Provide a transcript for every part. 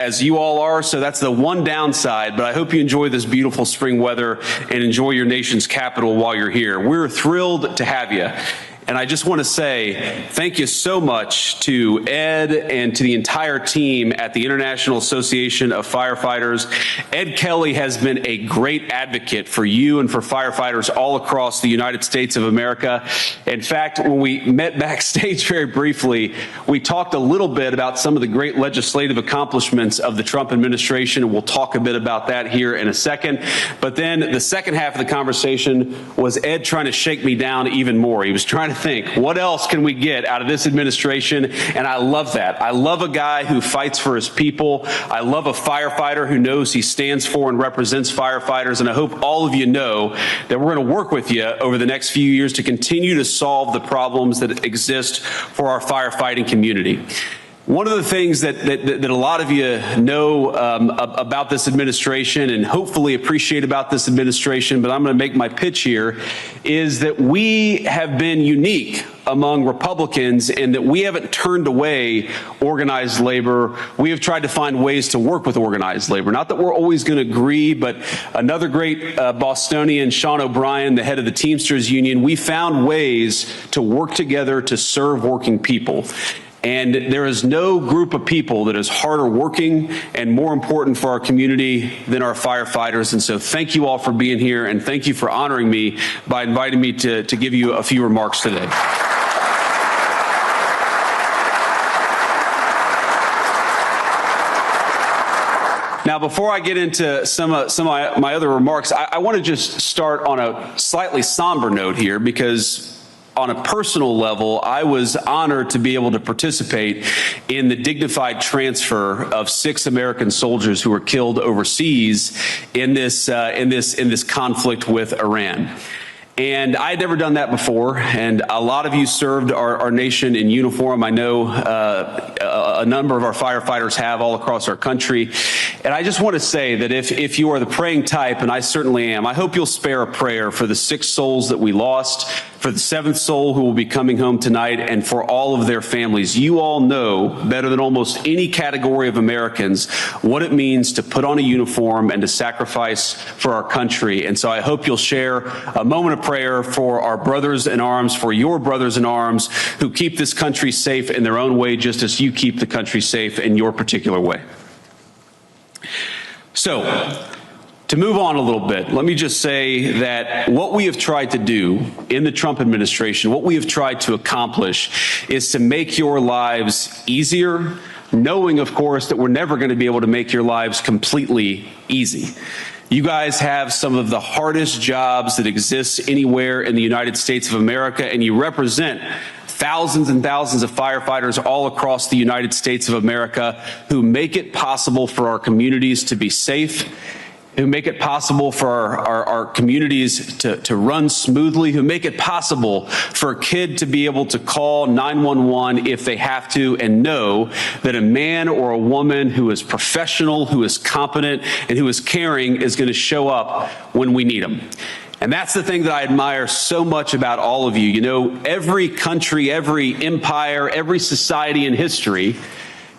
as you all are, so that's the one downside, but I hope you enjoy this beautiful spring weather and enjoy your nation's capital while you're here. We're thrilled to have you. And I just want to say thank you so much to Ed and to the entire team at the International Association of Firefighters. Ed Kelly has been a great advocate for you and for firefighters all across the United States of America. In fact, when we met backstage very briefly, we talked a little bit about some of the great legislative accomplishments of the Trump administration, and we'll talk a bit about that here in a second. But then the second half of the conversation was Ed trying to shake me down even more. He was trying to think, what else can we get out of this administration? And I love that. I love a guy who fights for his people. I love a firefighter who knows he stands for and represents firefighters. And I hope all of you know that we're going to work with you over the next few years to continue to solve the problems that exist for our firefighting community. One of the things that a lot of you know about this administration and hopefully appreciate about this administration, but I'm going to make my pitch here, is that we have been unique among Republicans in that we haven't turned away organized labor. We have tried to find ways to work with organized labor. Not that we're always going to agree, but another great Bostonian, Sean O'Brien, the head of the Teamsters Union, we found ways to work together to serve working people. And there is no group of people that is harder working and more important for our community than our firefighters. And so thank you all for being here, and thank you for honoring me by inviting me to give you a few remarks today. Now, before I get into some of my other remarks, I want to just start on a slightly somber note here, because on a personal level, I was honored to be able to participate in the dignified transfer of 6 American soldiers who were killed overseas in this conflict with Iran. And I had never done that before, and a lot of you served our nation in uniform. I know a number of our firefighters have all across our country. And I just want to say that if you are the praying type, and I certainly am, I hope you'll spare a prayer for the 6 souls that we lost, for the 7th soul who will be coming home tonight, and for all of their families. You all know better than almost any category of Americans what it means to put on a uniform and to sacrifice for our country. And so I hope you'll share a moment of prayer for our brothers in arms, for your brothers in arms who keep this country safe in their own way, just as you keep the country safe in your particular way. So, to move on a little bit, let me just say that what we have tried to do in the Trump administration, what we have tried to accomplish, is to make your lives easier, knowing, of course, that we're never going to be able to make your lives completely easy. You guys have some of the hardest jobs that exist anywhere in the United States of America, and you represent thousands and thousands of firefighters all across the United States of America who make it possible for our communities to be safe, who make it possible for our communities to run smoothly, who make it possible for a kid to be able to call 911 if they have to and know that a man or a woman who is professional, who is competent, and who is caring is going to show up when we need them. And that's the thing that I admire so much about all of you. You know, every country, every empire, every society in history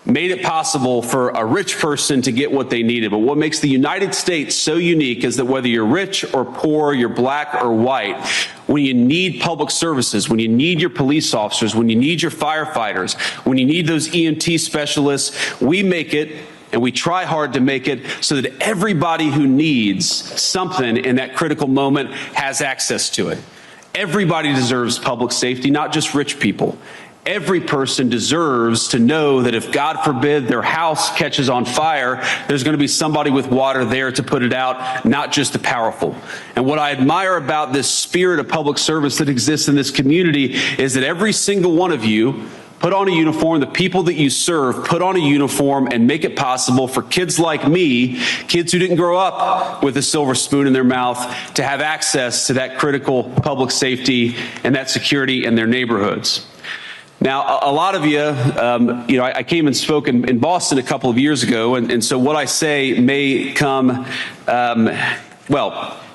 made it possible for a rich person to get what they needed. But what makes the United States so unique is that whether you're rich or poor, you're black or white, when you need public services, when you need your police officers, when you need your firefighters, when you need those EMT specialists, we make it, and we try hard to make it so that everybody who needs something in that critical moment has access to it. Everybody deserves public safety, not just rich people. Every person deserves to know that if, God forbid, their house catches on fire, there's going to be somebody with water there to put it out, not just the powerful. And what I admire about this spirit of public service that exists in this community is that every single one of you put on a uniform, the people that you serve put on a uniform and make it possible for kids like me, kids who didn't grow up with a silver spoon in their mouth, to have access to that critical public safety and that security in their neighborhoods. Now, a lot of you, I came and spoke in Boston a couple of years ago, and so what I say may come,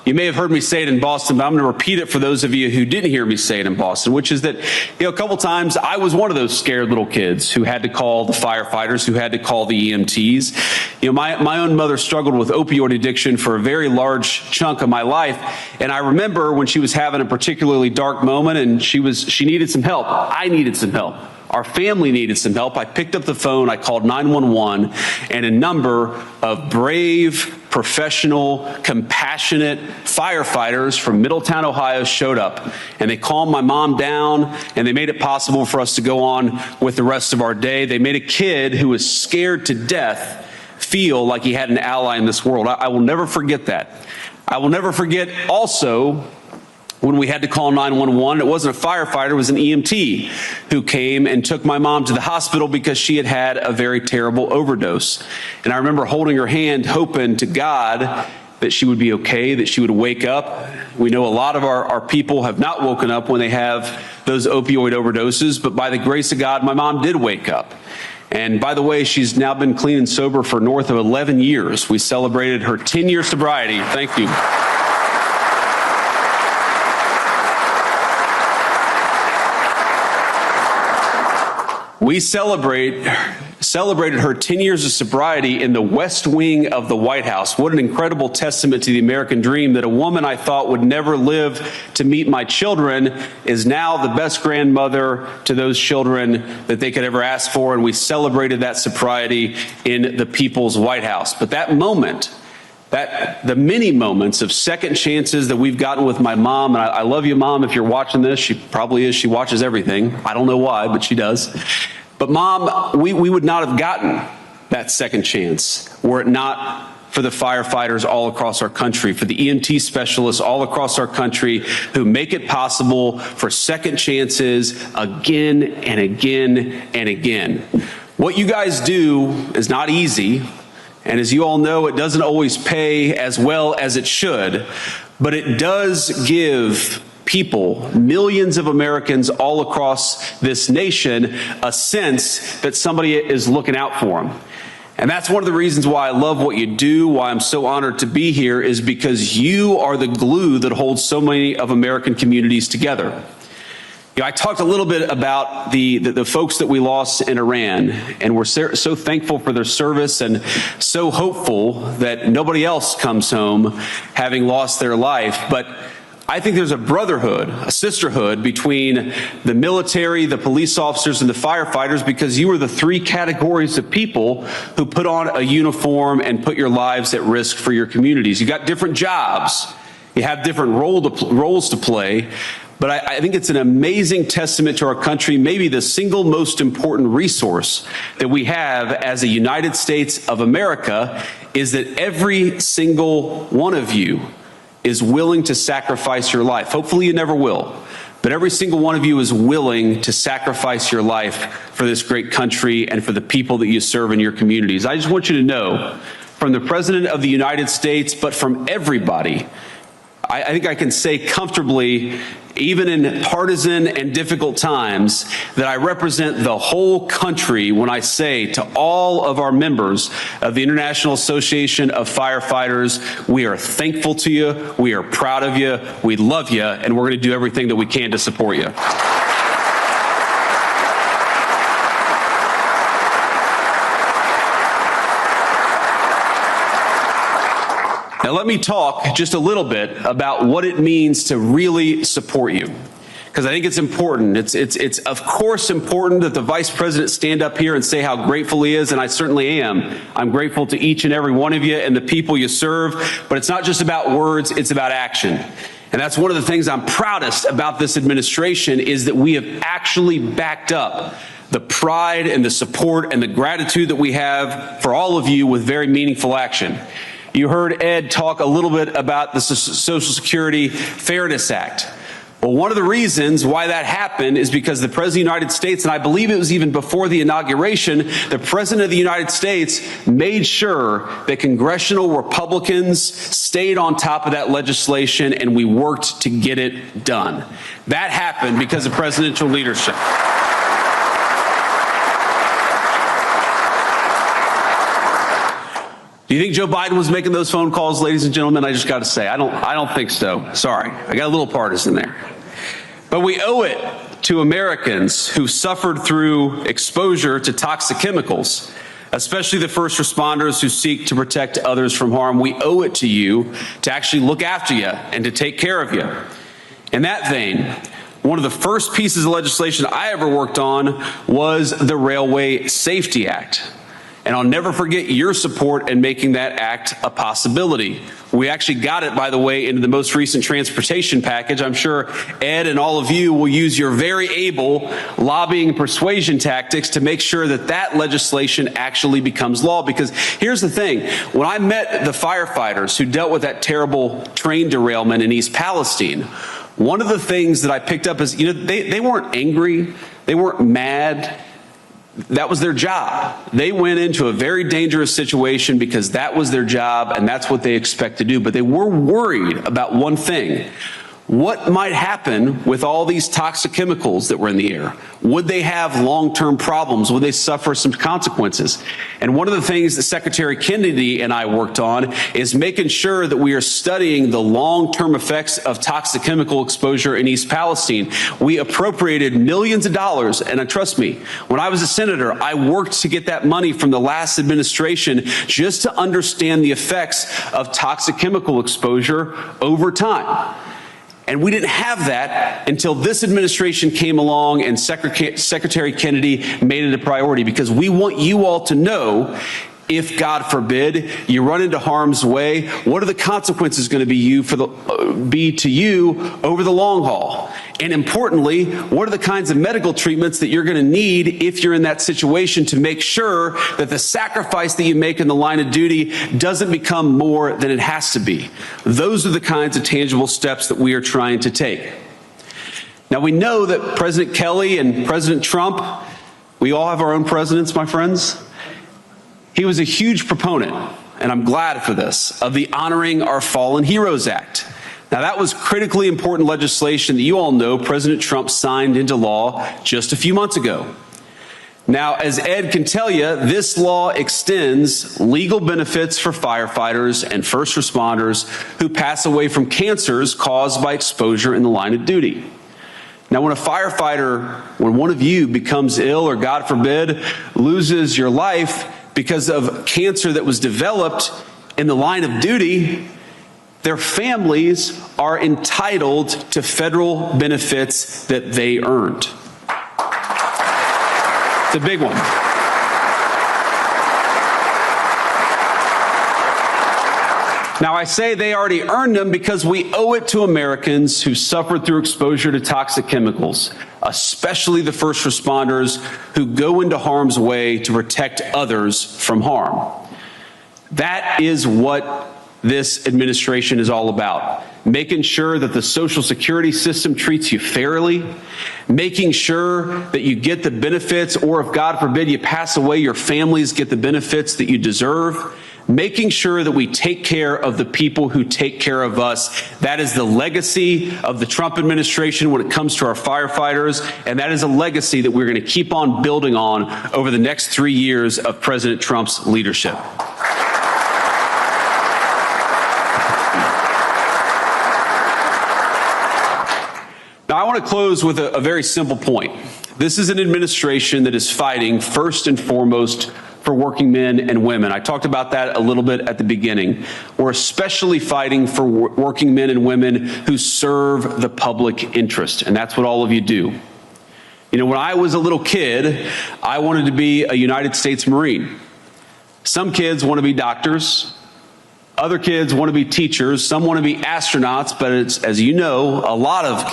You may have heard me say it in Boston, but I'm going to repeat it for those of you who didn't hear me say it in Boston, which is that, a couple times I was one of those scared little kids who had to call the firefighters, who had to call the EMTs. My own mother struggled with opioid addiction for a very large chunk of my life, and I remember when she was having a particularly dark moment and she needed some help. I needed some help. Our family needed some help. I picked up the phone, I called 911, and a number of brave, professional, compassionate firefighters from Middletown, Ohio showed up, and they calmed my mom down, and they made it possible for us to go on with the rest of our day. They made a kid who was scared to death feel like he had an ally in this world. I will never forget that. I will never forget also when we had to call 911, it wasn't a firefighter, it was an EMT who came and took my mom to the hospital because she had had a very terrible overdose. And I remember holding her hand, hoping to God that she would be okay, that she would wake up. We know a lot of our people have not woken up when they have those opioid overdoses, but by the grace of God, my mom did wake up. And by the way, she's now been clean and sober for north of 11 years. We celebrated her 10-year sobriety. Thank you. We celebrated her 10 years of sobriety in the West Wing of the White House. What an incredible testament to the American dream that a woman I thought would never live to meet my children is now the best grandmother to those children that they could ever ask for. And we celebrated that sobriety in the People's White House. But that moment, the many moments of second chances that we've gotten with my mom, and I love you, Mom, if you're watching this. She probably is. She watches everything. I don't know why, but she does. But Mom, we would not have gotten that second chance were it not for the firefighters all across our country, for the EMT specialists all across our country who make it possible for second chances again and again and again. What you guys do is not easy. And as you all know, it doesn't always pay as well as it should, but it does give people, millions of Americans all across this nation, a sense that somebody is looking out for them. And that's one of the reasons why I love what you do, why I'm so honored to be here, is because you are the glue that holds so many of American communities together. I talked a little bit about the folks that we lost in Iran, and we're so thankful for their service and so hopeful that nobody else comes home having lost their life. But I think there's a brotherhood, a sisterhood between the military, the police officers, and the firefighters, because you are the three categories of people who put on a uniform and put your lives at risk for your communities. You got different jobs. You have different roles to play. But I think it's an amazing testament to our country, maybe the single most important resource that we have as a United States of America, is that every single one of you is willing to sacrifice your life. Hopefully you never will, but every single one of you is willing to sacrifice your life for this great country and for the people that you serve in your communities. I just want you to know, from the President of the United States, but from everybody, I think I can say comfortably, even in partisan and difficult times, that I represent the whole country when I say to all of our members of the International Association of Firefighters, we are thankful to you, we are proud of you, we love you, and we're going to do everything that we can to support you. Now let me talk just a little bit about what it means to really support you, because I think it's important. It's of course important that the Vice President stand up here and say how grateful he is, and I certainly am. I'm grateful to each and every one of you and the people you serve, but it's not just about words, it's about action. And that's one of the things I'm proudest about this administration, is that we have actually backed up the pride and the support and the gratitude that we have for all of you with very meaningful action. You heard Ed talk a little bit about the Social Security Fairness Act. Well, one of the reasons why that happened is because the President of the United States, and I believe it was even before the inauguration, the President of the United States made sure that congressional Republicans stayed on top of that legislation, and we worked to get it done. That happened because of presidential leadership. Do you think Joe Biden was making those phone calls, ladies and gentlemen? I just got to say, I don't think so. Sorry, I got a little partisan there. But we owe it to Americans who suffered through exposure to toxic chemicals, especially the first responders who seek to protect others from harm. We owe it to you to actually look after you and to take care of you. In that vein, one of the first pieces of legislation I ever worked on was the Railway Safety Act. And I'll never forget your support in making that act a possibility. We actually got it, by the way, into the most recent transportation package. I'm sure Ed and all of you will use your very able lobbying and persuasion tactics to make sure that that legislation actually becomes law. Because here's the thing, when I met the firefighters who dealt with that terrible train derailment in East Palestine, one of the things that I picked up is, they weren't angry, they weren't mad. That was their job. They went into a very dangerous situation because that was their job and that's what they expect to do. But they were worried about one thing. What might happen with all these toxic chemicals that were in the air? Would they have long-term problems? Would they suffer some consequences? And one of the things that Secretary Kennedy and I worked on is making sure that we are studying the long-term effects of toxic chemical exposure in East Palestine. We appropriated millions of dollars, and trust me, when I was a senator, I worked to get that money from the last administration just to understand the effects of toxic chemical exposure over time. And we didn't have that until this administration came along and Secretary Kennedy made it a priority, because we want you all to know, if God forbid you run into harm's way, what are the consequences going to be to you over the long haul? And importantly, what are the kinds of medical treatments that you're going to need if you're in that situation, to make sure that the sacrifice that you make in the line of duty doesn't become more than it has to be? Those are the kinds of tangible steps that we are trying to take. Now, we know that President Kelly and President Trump, we all have our own presidents, my friends. He was a huge proponent, and I'm glad for this, of the Honoring Our Fallen Heroes Act. Now, that was critically important legislation that you all know President Trump signed into law just a few months ago. Now, as Ed can tell you, this law extends legal benefits for firefighters and first responders who pass away from cancers caused by exposure in the line of duty. Now, when a firefighter, when one of you becomes ill or, God forbid, loses your life because of cancer that was developed in the line of duty, their families are entitled to federal benefits that they earned. It's a big one. Now, I say they already earned them because we owe it to Americans who suffered through exposure to toxic chemicals, especially the first responders who go into harm's way to protect others from harm. That is what this administration is all about. Making sure that the Social Security system treats you fairly, making sure that you get the benefits, or if God forbid you pass away, your families get the benefits that you deserve, making sure that we take care of the people who take care of us. That is the legacy of the Trump administration when it comes to our firefighters, and that is a legacy that we're going to keep on building on over the next 3 years of President Trump's leadership. Now, I want to close with a very simple point. This is an administration that is fighting first and foremost for working men and women. I talked about that a little bit at the beginning. We're especially fighting for working men and women who serve the public interest, and that's what all of you do. You know, when I was a little kid, I wanted to be a United States Marine. Some kids want to be doctors. Other kids want to be teachers. Some want to be astronauts, but it's, as you know, a lot of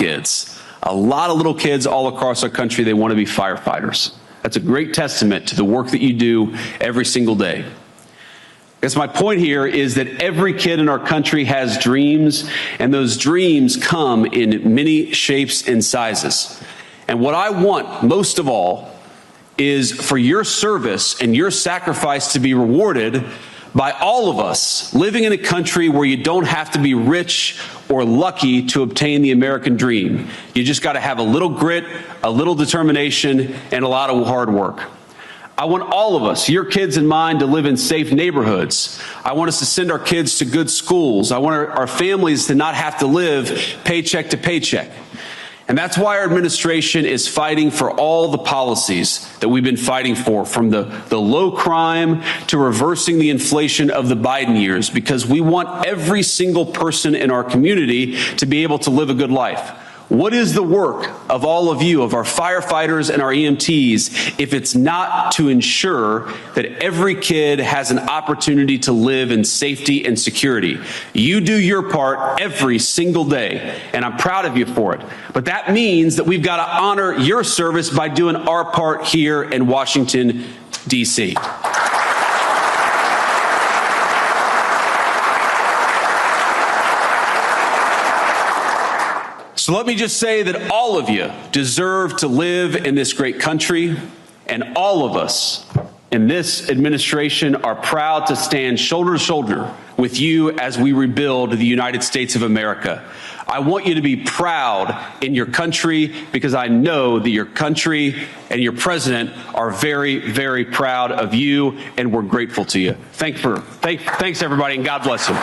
little kids all across our country, they want to be firefighters. That's a great testament to the work that you do every single day. I guess my point here is that every kid in our country has dreams, and those dreams come in many shapes and sizes. And what I want most of all is for your service and your sacrifice to be rewarded by all of us living in a country where you don't have to be rich or lucky to obtain the American dream. You just got to have a little grit, a little determination, and a lot of hard work. I want all of us, your kids and mine, to live in safe neighborhoods. I want us to send our kids to good schools. I want our families to not have to live paycheck to paycheck. And that's why our administration is fighting for all the policies that we've been fighting for, from the low crime to reversing the inflation of the Biden years, because we want every single person in our community to be able to live a good life. What is the work of all of you, of our firefighters and our EMTs, if it's not to ensure that every kid has an opportunity to live in safety and security? You do your part every single day, and I'm proud of you for it. But that means that we've got to honor your service by doing our part here in Washington, D.C. So let me just say that all of you deserve to live in this great country, and all of us in this administration are proud to stand shoulder to shoulder with you as we rebuild the United States of America. I want you to be proud in your country, because I know that your country and your president are very, very proud of you, and we're grateful to you. Thanks everybody, and God bless you.